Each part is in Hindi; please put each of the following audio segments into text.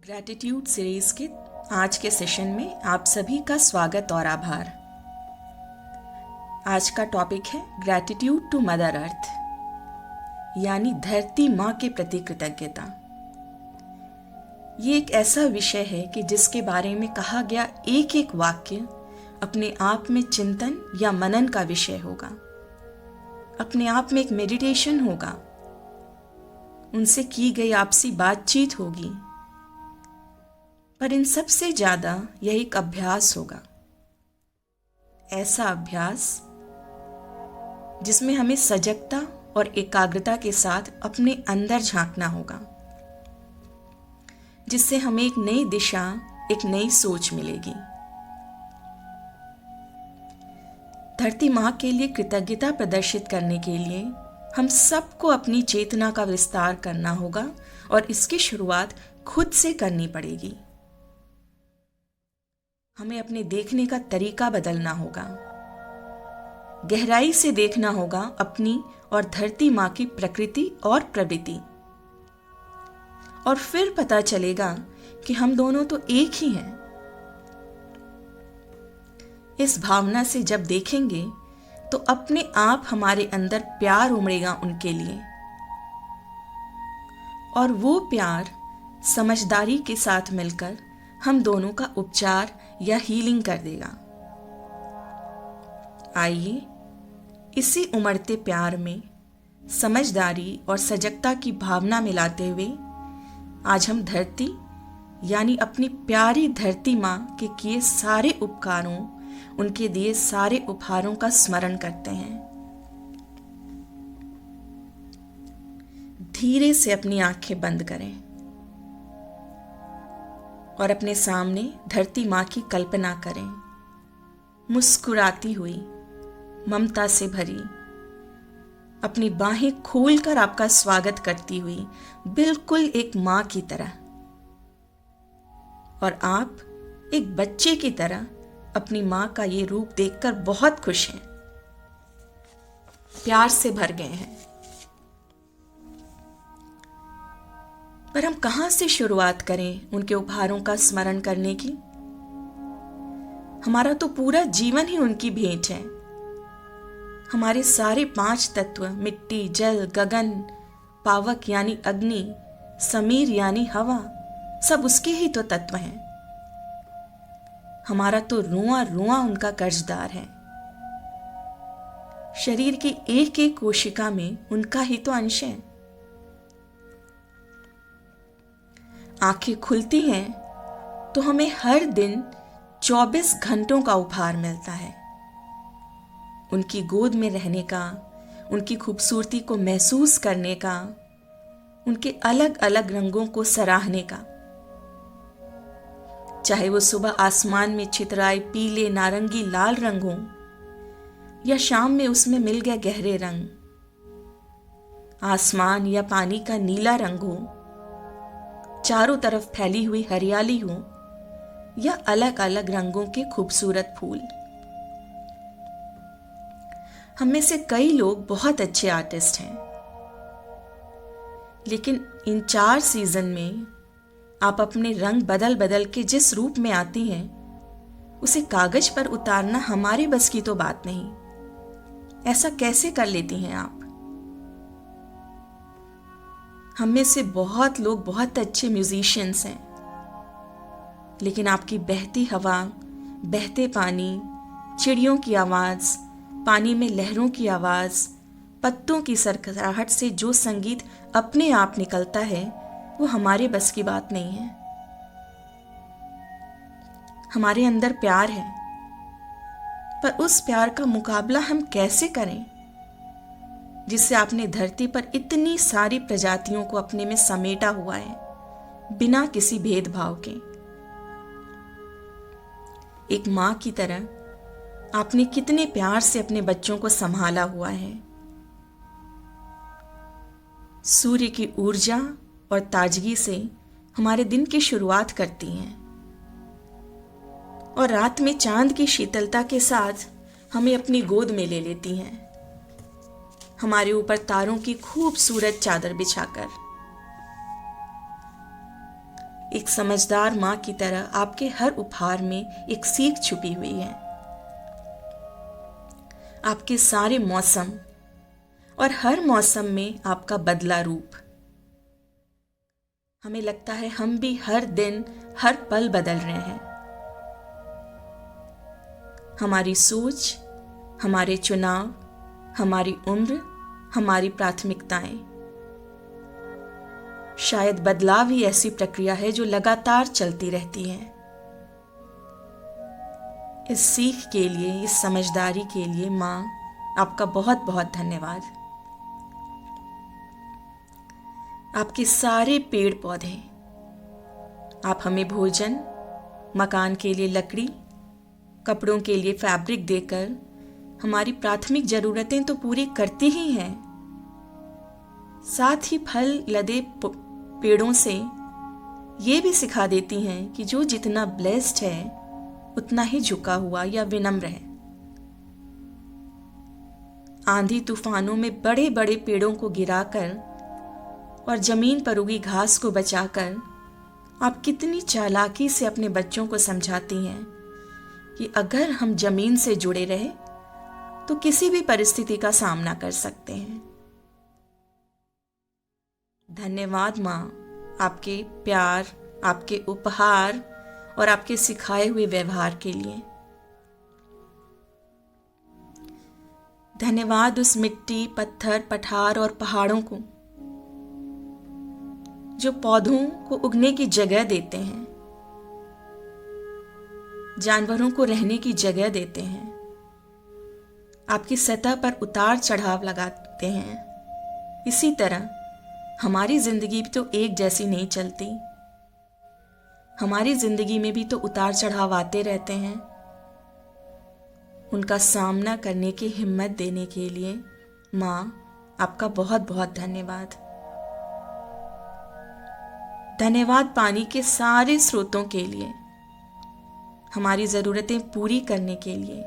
ग्रैटिट्यूड सीरीज के आज के सेशन में आप सभी का स्वागत और आभार। आज का टॉपिक है ग्रैटिट्यूड टू मदर अर्थ, यानी धरती माँ के प्रति कृतज्ञता। ये एक ऐसा विषय है कि जिसके बारे में कहा गया एक एक वाक्य अपने आप में चिंतन या मनन का विषय होगा, अपने आप में एक मेडिटेशन होगा, उनसे की गई आपसी बातचीत होगी, पर इन सब से ज्यादा यह एक अभ्यास होगा। ऐसा अभ्यास जिसमें हमें सजगता और एकाग्रता के साथ अपने अंदर झांकना होगा, जिससे हमें एक नई दिशा, एक नई सोच मिलेगी। धरती माँ के लिए कृतज्ञता प्रदर्शित करने के लिए हम सबको अपनी चेतना का विस्तार करना होगा और इसकी शुरुआत खुद से करनी पड़ेगी। हमें अपने देखने का तरीका बदलना होगा, गहराई से देखना होगा अपनी और धरती माँ की प्रकृति और प्रवृत्ति, और फिर पता चलेगा कि हम दोनों तो एक ही हैं। इस भावना से जब देखेंगे तो अपने आप हमारे अंदर प्यार उमड़ेगा उनके लिए, और वो प्यार समझदारी के साथ मिलकर हम दोनों का उपचार या हीलिंग कर देगा। आइए इसी उमड़ते प्यार में समझदारी और सजगता की भावना मिलाते हुए आज हम धरती यानी अपनी प्यारी धरती माँ के किए सारे उपकारों, उनके दिए सारे उपहारों का स्मरण करते हैं। धीरे से अपनी आंखें बंद करें और अपने सामने धरती माँ की कल्पना करें, मुस्कुराती हुई, ममता से भरी, अपनी बाहें खोलकर आपका स्वागत करती हुई, बिल्कुल एक माँ की तरह। और आप एक बच्चे की तरह अपनी माँ का ये रूप देखकर बहुत खुश हैं, प्यार से भर गए हैं। पर हम कहाँ से शुरुआत करें उनके उपहारों का स्मरण करने की? हमारा तो पूरा जीवन ही उनकी भेंट है। हमारे सारे 5 तत्व, मिट्टी, जल, गगन, पावक यानी अग्नि, समीर यानी हवा, सब उसके ही तो तत्व हैं। हमारा तो रुआ रुआ उनका कर्जदार है। शरीर की एक एक कोशिका में उनका ही तो अंश है। आंखें खुलती हैं तो हमें हर दिन 24 घंटों का उपहार मिलता है, उनकी गोद में रहने का, उनकी खूबसूरती को महसूस करने का, उनके अलग अलग रंगों को सराहने का। चाहे वो सुबह आसमान में छितराए पीले, नारंगी, लाल रंग हो, या शाम में उसमें मिल गए गहरे रंग, आसमान या पानी का नीला रंग हो, चारों तरफ फैली हुई हरियाली हो, या अलग अलग रंगों के खूबसूरत फूल। हम में से कई लोग बहुत अच्छे आर्टिस्ट हैं, लेकिन इन 4 सीजन में आप अपने रंग बदल बदल के जिस रूप में आती हैं, उसे कागज पर उतारना हमारे बस की तो बात नहीं। ऐसा कैसे कर लेती हैं आप? हम में से बहुत लोग बहुत अच्छे म्यूजिशियंस हैं, लेकिन आपकी बहती हवा, बहते पानी, चिड़ियों की आवाज, पानी में लहरों की आवाज, पत्तों की सरसराहट से जो संगीत अपने आप निकलता है, वो हमारे बस की बात नहीं है। हमारे अंदर प्यार है, पर उस प्यार का मुकाबला हम कैसे करें जिससे आपने धरती पर इतनी सारी प्रजातियों को अपने में समेटा हुआ है, बिना किसी भेदभाव के। एक माँ की तरह आपने कितने प्यार से अपने बच्चों को संभाला हुआ है। सूर्य की ऊर्जा और ताजगी से हमारे दिन की शुरुआत करती हैं, और रात में चांद की शीतलता के साथ हमें अपनी गोद में ले लेती हैं, हमारे ऊपर तारों की खूबसूरत चादर बिछाकर। एक समझदार माँ की तरह आपके हर उपहार में एक सीख छुपी हुई है। आपके सारे मौसम और हर मौसम में आपका बदला रूप। हमें लगता है हम भी हर दिन हर पल बदल रहे हैं। हमारी सोच, हमारे चुनाव, हमारी उम्र, हमारी प्राथमिकताएं। शायद बदलाव ही ऐसी प्रक्रिया है जो लगातार चलती रहती है। इस सीख के लिए, इस समझदारी के लिए माँ, आपका बहुत बहुत धन्यवाद। आपके सारे पेड़ पौधे, आप हमें भोजन, मकान के लिए लकड़ी, कपड़ों के लिए फैब्रिक देकर हमारी प्राथमिक जरूरतें तो पूरी करती ही हैं, साथ ही फल लदे पेड़ों से ये भी सिखा देती हैं कि जो जितना ब्लेस्ड है उतना ही झुका हुआ या विनम्र है। आंधी तूफानों में बड़े बड़े पेड़ों को गिराकर और जमीन पर उगी घास को बचाकर आप कितनी चालाकी से अपने बच्चों को समझाती हैं कि अगर हम जमीन से जुड़े रहे तो किसी भी परिस्थिति का सामना कर सकते हैं। धन्यवाद माँ, आपके प्यार, आपके उपहार और आपके सिखाए हुए व्यवहार के लिए। धन्यवाद उस मिट्टी, पत्थर, पठार और पहाड़ों को जो पौधों को उगने की जगह देते हैं, जानवरों को रहने की जगह देते हैं, आपकी सतह पर उतार चढ़ाव लगाते हैं। इसी तरह हमारी जिंदगी भी तो एक जैसी नहीं चलती। हमारी जिंदगी में भी तो उतार चढ़ाव आते रहते हैं। उनका सामना करने की हिम्मत देने के लिए माँ, आपका बहुत बहुत धन्यवाद। धन्यवाद पानी के सारे स्रोतों के लिए, हमारी ज़रूरतें पूरी करने के लिए,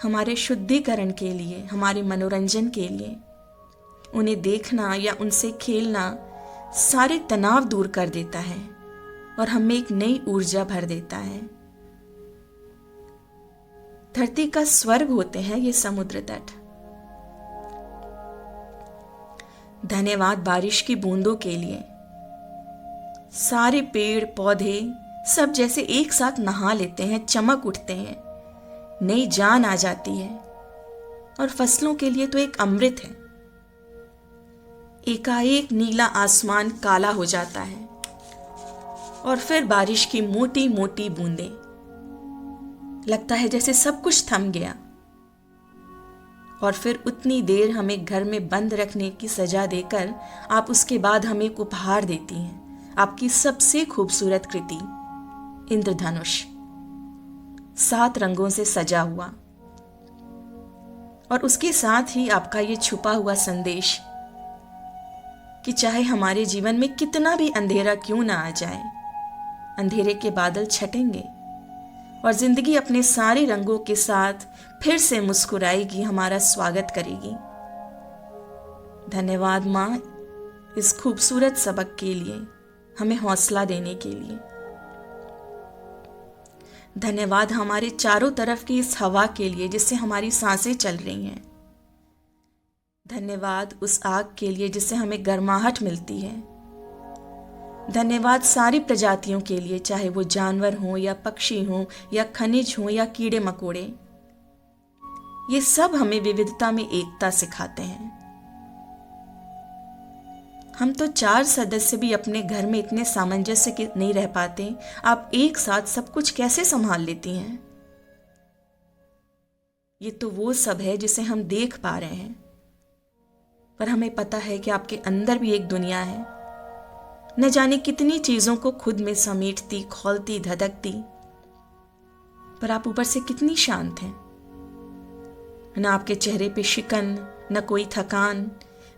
हमारे शुद्धिकरण के लिए, हमारे मनोरंजन के लिए। उन्हें देखना या उनसे खेलना सारे तनाव दूर कर देता है और हमें एक नई ऊर्जा भर देता है। धरती का स्वर्ग होते हैं ये समुद्र तट। धन्यवाद बारिश की बूंदों के लिए। सारे पेड़ पौधे सब जैसे एक साथ नहा लेते हैं, चमक उठते हैं, नई जान आ जाती है और फसलों के लिए तो एक अमृत है। एकाएक नीला आसमान काला हो जाता है और फिर बारिश की मोटी मोटी बूंदें, लगता है जैसे सब कुछ थम गया। और फिर उतनी देर हमें घर में बंद रखने की सजा देकर आप उसके बाद हमें एक उपहार देती हैं, आपकी सबसे खूबसूरत कृति इंद्रधनुष, 7 रंगों से सजा हुआ। और उसके साथ ही आपका ये छुपा हुआ संदेश कि चाहे हमारे जीवन में कितना भी अंधेरा क्यों ना आ जाए, अंधेरे के बादल छटेंगे और जिंदगी अपने सारे रंगों के साथ फिर से मुस्कुराएगी, हमारा स्वागत करेगी। धन्यवाद माँ, इस खूबसूरत सबक के लिए, हमें हौसला देने के लिए। धन्यवाद हमारे चारों तरफ की इस हवा के लिए जिससे हमारी सांसें चल रही हैं। धन्यवाद उस आग के लिए जिससे हमें गर्माहट मिलती है। धन्यवाद सारी प्रजातियों के लिए, चाहे वो जानवर हों या पक्षी हों या खनिज हों या कीड़े मकोड़े। ये सब हमें विविधता में एकता सिखाते हैं। हम तो 4 सदस्य भी अपने घर में इतने सामंजस्य के नहीं रह पाते, आप एक साथ सब कुछ कैसे संभाल लेती हैं? ये तो वो सब है जिसे हम देख पा रहे हैं, पर हमें पता है कि आपके अंदर भी एक दुनिया है, न जाने कितनी चीजों को खुद में समेटती, खौलती, धधकती, पर आप ऊपर से कितनी शांत हैं। न आपके चेहरे पे शिकन, न कोई थकान।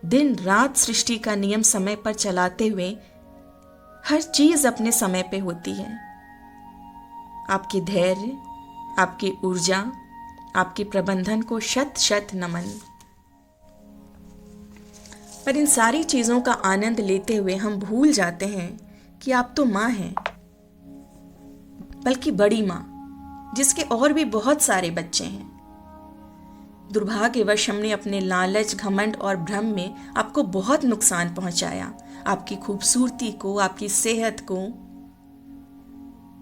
दिन रात सृष्टि का नियम समय पर चलाते हुए हर चीज अपने समय पे होती है। आपके धैर्य, आपकी ऊर्जा, आपके प्रबंधन को शत शत नमन। पर इन सारी चीजों का आनंद लेते हुए हम भूल जाते हैं कि आप तो माँ हैं, बल्कि बड़ी माँ, जिसके और भी बहुत सारे बच्चे हैं। दुर्भाग्यवश हमने अपने लालच, घमंड और भ्रम में आपको बहुत नुकसान पहुंचाया, आपकी खूबसूरती को, आपकी सेहत को।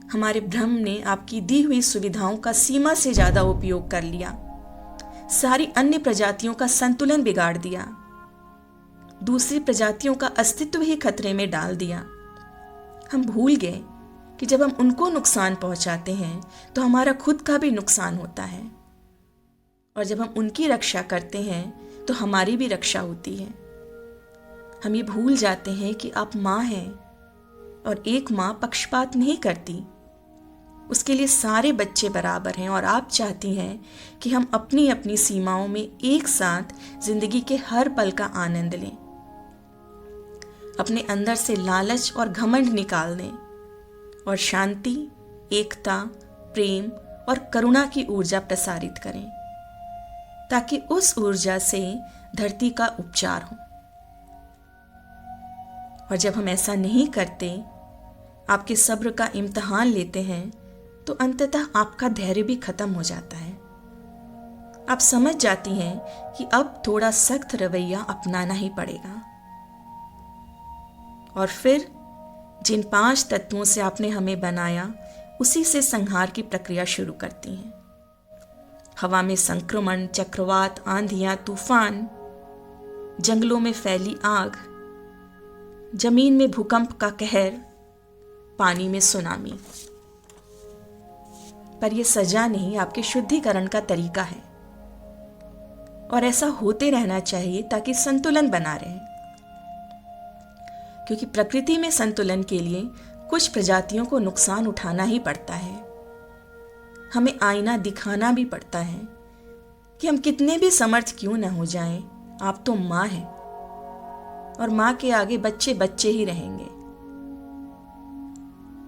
हमारे भ्रम ने आपकी दी हुई सुविधाओं का सीमा से ज्यादा उपयोग कर लिया, सारी अन्य प्रजातियों का संतुलन बिगाड़ दिया, दूसरी प्रजातियों का अस्तित्व ही खतरे में डाल दिया। हम भूल गए कि जब हम उनको नुकसान पहुंचाते हैं तो हमारा खुद का भी नुकसान होता है, और जब हम उनकी रक्षा करते हैं तो हमारी भी रक्षा होती है। हम ये भूल जाते हैं कि आप माँ हैं, और एक माँ पक्षपात नहीं करती, उसके लिए सारे बच्चे बराबर हैं, और आप चाहती हैं कि हम अपनी अपनी सीमाओं में एक साथ जिंदगी के हर पल का आनंद लें, अपने अंदर से लालच और घमंड निकाल दें, और शांति, एकता, प्रेम और करुणा की ऊर्जा प्रसारित करें, ताकि उस ऊर्जा से धरती का उपचार हो। और जब हम ऐसा नहीं करते, आपके सब्र का इम्तिहान लेते हैं, तो अंततः आपका धैर्य भी खत्म हो जाता है। आप समझ जाती हैं कि अब थोड़ा सख्त रवैया अपनाना ही पड़ेगा, और फिर जिन 5 तत्वों से आपने हमें बनाया, उसी से संहार की प्रक्रिया शुरू करती हैं। हवा में संक्रमण, चक्रवात, आंधियां, तूफान, जंगलों में फैली आग, जमीन में भूकंप का कहर, पानी में सुनामी। पर यह सजा नहीं, आपके शुद्धिकरण का तरीका है, और ऐसा होते रहना चाहिए ताकि संतुलन बना रहे। क्योंकि प्रकृति में संतुलन के लिए कुछ प्रजातियों को नुकसान उठाना ही पड़ता है। हमें आईना दिखाना भी पड़ता है कि हम कितने भी समर्थ क्यों न हो जाएं, आप तो माँ हैं, और माँ के आगे बच्चे बच्चे ही रहेंगे।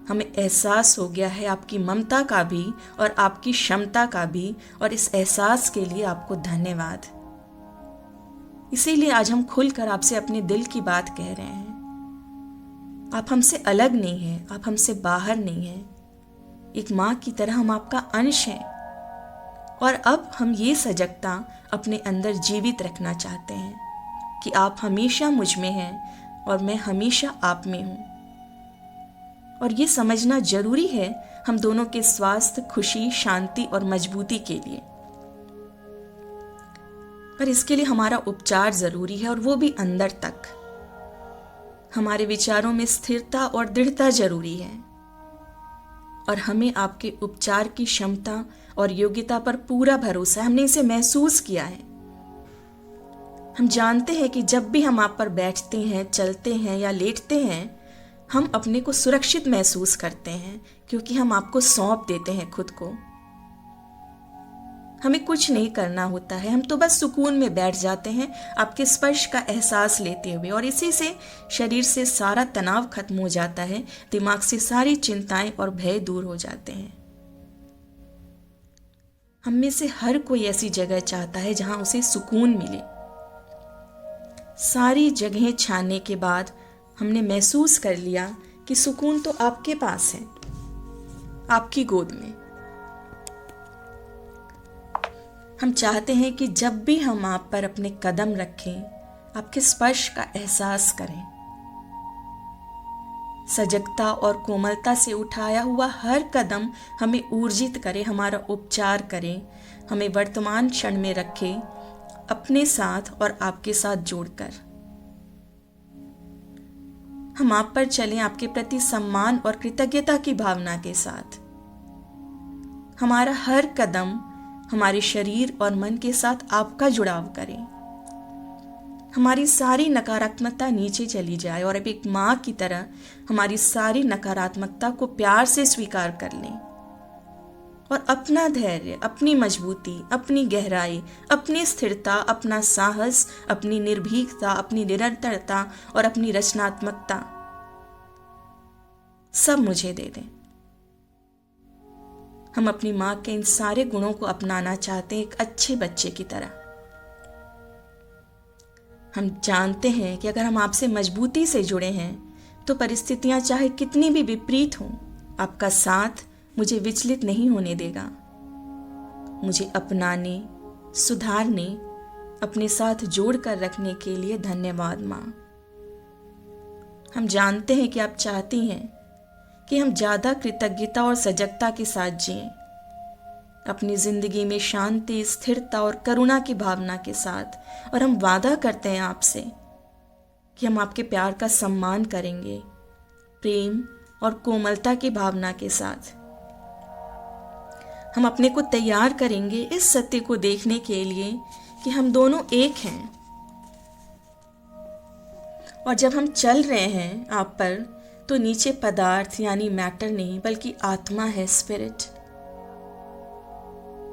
हमें एहसास हो गया है आपकी ममता का भी और आपकी क्षमता का भी, और इस एहसास के लिए आपको धन्यवाद। इसीलिए आज हम खुलकर आपसे अपने दिल की बात कह रहे हैं। आप हमसे अलग नहीं हैं, आप हमसे बाहर नहीं हैं। एक माँ की तरह हम आपका अंश हैं, और अब हम ये सजगता अपने अंदर जीवित रखना चाहते हैं कि आप हमेशा मुझ में हैं और मैं हमेशा आप में हूँ। और ये समझना जरूरी है हम दोनों के स्वास्थ्य, खुशी, शांति और मजबूती के लिए। पर इसके लिए हमारा उपचार जरूरी है, और वो भी अंदर तक। हमारे विचारों में स्थिरता और दृढ़ता जरूरी है, और हमें आपके उपचार की क्षमता और योग्यता पर पूरा भरोसा है। हमने इसे महसूस किया है। हम जानते हैं कि जब भी हम आप पर बैठते हैं, चलते हैं या लेटते हैं, हम अपने को सुरक्षित महसूस करते हैं, क्योंकि हम आपको सौंप देते हैं खुद को। हमें कुछ नहीं करना होता है, हम तो बस सुकून में बैठ जाते हैं आपके स्पर्श का एहसास लेते हुए, और इसी से शरीर से सारा तनाव खत्म हो जाता है, दिमाग से सारी चिंताएं और भय दूर हो जाते हैं। हम में से हर कोई ऐसी जगह चाहता है जहां उसे सुकून मिले। सारी जगहें छानने के बाद हमने महसूस कर लिया कि सुकून तो आपके पास है, आपकी गोद में। हम चाहते हैं कि जब भी हम आप पर अपने कदम रखें, आपके स्पर्श का एहसास करें। सजगता और कोमलता से उठाया हुआ हर कदम हमें ऊर्जित करे, हमारा उपचार करे, हमें वर्तमान क्षण में रखे, अपने साथ और आपके साथ जोड़कर। हम आप पर चलें आपके प्रति सम्मान और कृतज्ञता की भावना के साथ। हमारा हर कदम हमारे शरीर और मन के साथ आपका जुड़ाव करें। हमारी सारी नकारात्मकता नीचे चली जाए, और अब एक माँ की तरह हमारी सारी नकारात्मकता को प्यार से स्वीकार कर लें, और अपना धैर्य, अपनी मजबूती, अपनी गहराई, अपनी स्थिरता, अपना साहस, अपनी निर्भीकता, अपनी निरंतरता और अपनी रचनात्मकता सब मुझे दे दें। हम अपनी माँ के इन सारे गुणों को अपनाना चाहते हैं, एक अच्छे बच्चे की तरह। हम जानते हैं कि अगर हम आपसे मजबूती से जुड़े हैं तो परिस्थितियां चाहे कितनी भी विपरीत हों, आपका साथ मुझे विचलित नहीं होने देगा। मुझे अपनाने, सुधारने, अपने साथ जोड़ कर रखने के लिए धन्यवाद माँ। हम जानते हैं कि आप चाहती हैं कि हम ज़्यादा कृतज्ञता और सजगता के साथ जिएं, अपनी ज़िंदगी में शांति, स्थिरता और करुणा की भावना के साथ। और हम वादा करते हैं आपसे कि हम आपके प्यार का सम्मान करेंगे, प्रेम और कोमलता की भावना के साथ। हम अपने को तैयार करेंगे इस सत्य को देखने के लिए कि हम दोनों एक हैं। और जब हम चल रहे हैं आप पर, तो नीचे पदार्थ यानी मैटर नहीं, बल्कि आत्मा है, स्पिरिट।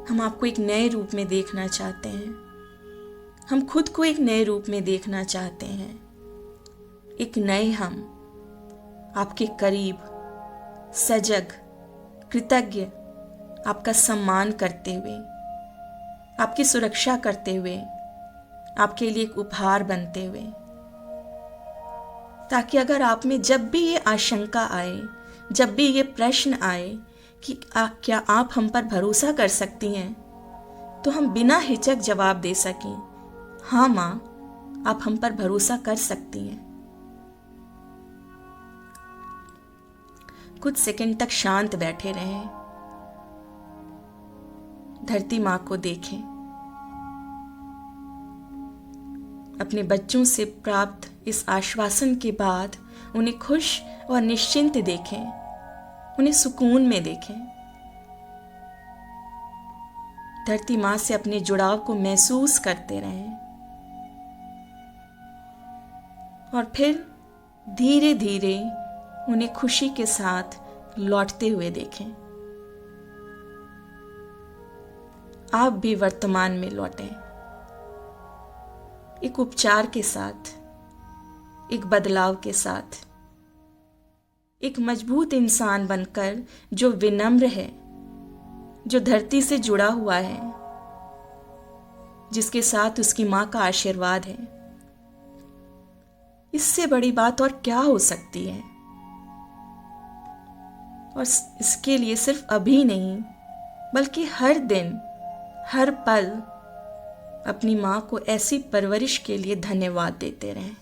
हम आपको एक नए रूप में देखना चाहते हैं। हम खुद को एक नए रूप में देखना चाहते हैं। एक नए हम, आपके करीब, सजग, कृतज्ञ, आपका सम्मान करते हुए, आपकी सुरक्षा करते हुए, आपके लिए एक उपहार बनते हुए, ताकि अगर आप में जब भी ये आशंका आए, जब भी ये प्रश्न आए कि क्या आप हम पर भरोसा कर सकती हैं, तो हम बिना हिचक जवाब दे सकें, हाँ माँ, आप हम पर भरोसा कर सकती हैं। कुछ सेकंड तक शांत बैठे रहें, धरती माँ को देखें, अपने बच्चों से प्राप्त इस आश्वासन के बाद उन्हें खुश और निश्चिंत देखें, उन्हें सुकून में देखें। धरती माँ से अपने जुड़ाव को महसूस करते रहें और फिर धीरे धीरे उन्हें खुशी के साथ लौटते हुए देखें। आप भी वर्तमान में लौटें, एक उपचार के साथ, एक बदलाव के साथ, एक मजबूत इंसान बनकर जो विनम्र है, जो धरती से जुड़ा हुआ है, जिसके साथ उसकी माँ का आशीर्वाद है। इससे बड़ी बात और क्या हो सकती है? और इसके लिए सिर्फ अभी नहीं, बल्कि हर दिन, हर पल अपनी माँ को ऐसी परवरिश के लिए धन्यवाद देते रहें।